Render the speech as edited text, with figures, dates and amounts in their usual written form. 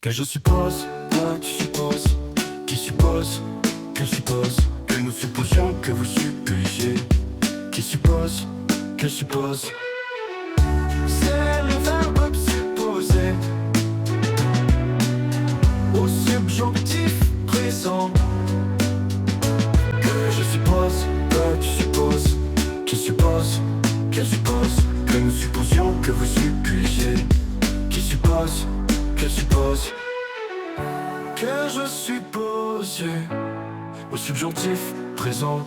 Que je suppose, toi tu supposes, qui suppose, que suppose, que nous supposions que vous suppusiez, qui suppose, que suppose. C'est le verbe supposer au subjonctif présent. Que je suppose, toi tu supposes, qui suppose, que suppose, que nous supposions que vous suppusiez, qui suppose, que suppose. Que je suppose au subjonctif présent.